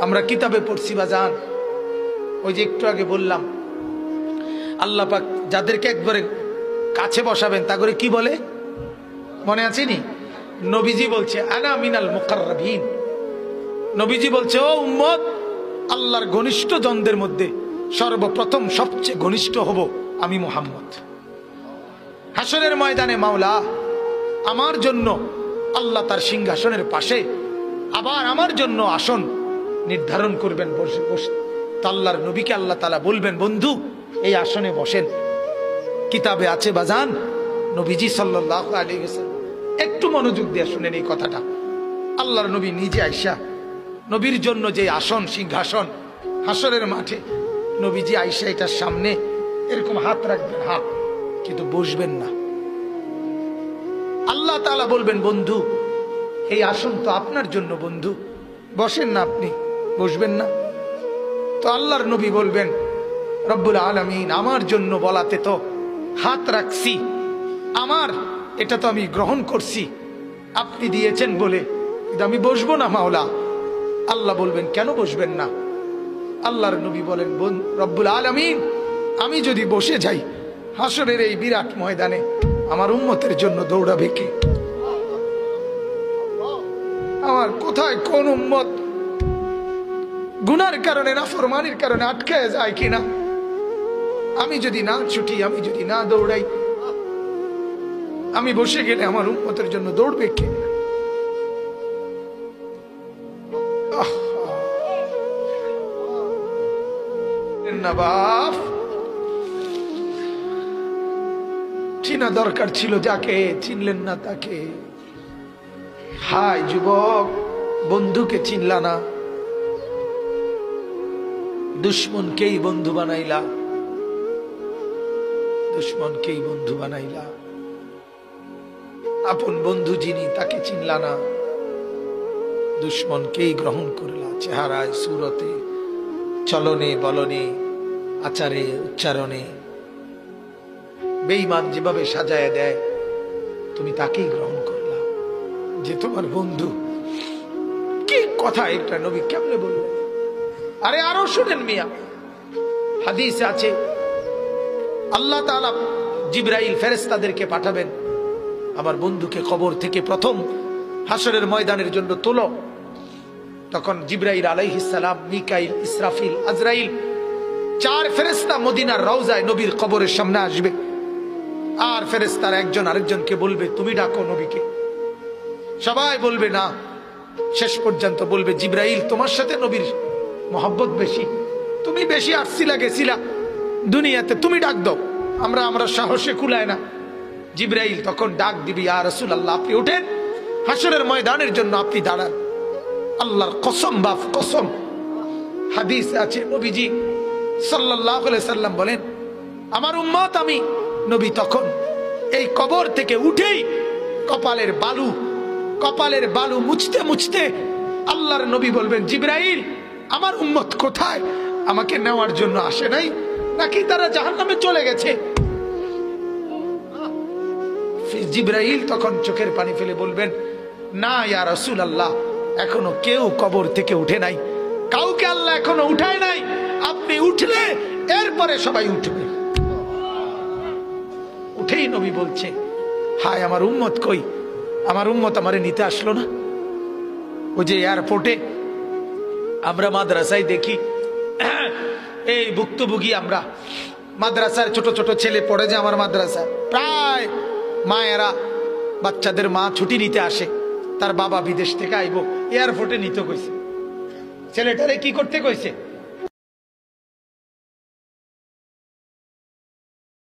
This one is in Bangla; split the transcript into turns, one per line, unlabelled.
আমরা কিতাবে পড়ছি বাজান, ওই যে একটু আগে বললাম আল্লাহ পাক যাদেরকে একবারে কাছে বসাবেন তা করে কি বলে মনে আছে নি? নবীজি বলছে আনা মিনাল মুকাররাবিন। নবীজি বলছে ও উম্মত, আল্লাহর ঘনিষ্ঠ জনদের মধ্যে সর্বপ্রথম সবচেয়ে ঘনিষ্ঠ হব আমি মুহাম্মদ। হাসরের ময়দানে মাওলা আমার জন্য আল্লাহ তার সিংহাসনের পাশে আবার আমার জন্য আসন নির্ধারণ করবেন বসে বসে। আল্লাহর নবীকে আল্লাহ তাআলা বলবেন বন্ধু এই আসনে বসেন। কিতাবে আছে বাজান, নবীজি সাল্লাল্লাহু আলাইহি ওয়াসাল্লাম, একটু মনোযোগ দিয়ে শুনেন এই কথাটা। আল্লাহর নবী নিজে আয়েশা, নবীর জন্য যে আসন সিংহাসন হাসরের মাঠে, নবীজি আয়েশা এটার সামনে এরকম হাত রাখবেন, হাত, কিন্তু বসবেন না। আল্লাহ তাআলা বলবেন বন্ধু এই আসন তো আপনার জন্য, বন্ধু বসেন না, আপনি বসবেন না। তো আল্লাহর নবী বলবেন রব্বুল আলামিন আমার জন্য বলাতে তো হাত রাখছি, আমার এটা তো আমি গ্রহণ করছি, আপনি দিয়েছেন বলে, কিন্তু আমি বসবো না মাওলা। আল্লাহ বলবেন কেন বসবেন না? আল্লাহর নবী বলেন রব্বুল আলামিন আমি যদি বসে যাই হাসরের এই বিরাট ময়দানে আমার উম্মতের জন্য দৌড়াবে কে? আমার কোথায় কোন উম্মত গুনার কারণে নাফরমানির কারণে আটকায় যায় কিনা? আমি যদি না ছুটি, আমি যদি না দৌড়াই, আমি বসে গেলে আমার উম্মতের জন্য দৌড়বে কে? বাপ চিনা দরকার ছিল যাকে, চিনলেন না তাকে। হায় যুবক, বন্ধুকে চিনলা না, দুশ্মনকেই বন্ধু বানাইলা, দুশ্মনকেই বন্ধু বানাইলা। আপন বন্ধু যিনি তাকে চিনলা না, দুশ্মনকেই গ্রহণ করলা। চেহারায়, সুরতে, চলনে বলনে, আচারে উচ্চারণে বেঈমান যেভাবে সাজায় দেয় তুমি তাকেই গ্রহণ করলা যে তোমার বন্ধু। কি কথা এটা নবী কেমনে বললেন? আরে আরো শুনেন মিয়া, হাদিসে আছে আল্লাহ তাআলা জিবরাইল ফেরেশতাদেরকে পাঠাবেন আমার বন্ধুকে কবর থেকে প্রথম হাসরের ময়দানের জন্য তোলো। তখন জিবরাইল আলাইহিস সালাম, মিকাইল, ইসরাফিল, আজরাইল, চার ফেরেশতা মদিনার রওজায় নবীর কবরের সামনে আসবে। আর ফেরেশতারা একজন আরেকজনকে বলবে তুমি ডাকো নবীকে। সবাই বলবে না, শেষ পর্যন্ত বলবে জিবরাইল তোমার সাথে নবীর মহব্বত বেশি, তুমি বেশি আসছিলা গেছিলা দুনিয়াতে, তুমি ডাক দাও, আমরা সাহসে কুলায় না। জিবরাইল তখন ডাক দিবি ইয়া রাসূলুল্লাহ আপনি উঠেন, হাসরের ময়দানের জন্য আপনি দাঁড়ান। আল্লাহর কসম বাপ কসম, হাদিস আছে নবীজি সাল্লাল্লাহু আলাইহি সাল্লাম বলেন আমার উম্মত আমি নবী তখন এই কবর থেকে উঠেই কপালের বালু মুছতে মুছতে আল্লাহর নবী বলবেন জিবরাইল আমার উম্মত কোথায়? আমাকে নেওয়ার জন্য আসে নাই নাকি তারা জাহান্নামে চলে গেছে? জিবরাইল তখন চোখের পানি ফেলে বলবেন না ইয়া রাসূলুল্লাহ এখনো কেউ কবর থেকে উঠে নাই, কাউকে আল্লাহ এখনো উঠায় নাই, আপনি উঠলে এরপরে সবাই উঠবে। উঠেই নবী বলছে হায় আমার উম্মত কই? আমার উম্মত আমারে নিতে আসলো না। ওই যে এয়ারপোর্টে আমরা মাদ্রাসায় দেখি এই ভুক্তভোগী আমরা মাদ্রাসার ছোট ছোট ছেলে পড়ে যে আমার মাদ্রাসা, প্রায় মায়েরা বাচ্চাদের মা ছুটি নিতে আসে, তার বাবা বিদেশ থেকে আইব এয়ারপোর্টে নিতে কইছে, ছেলেটারে কি করতে কইছে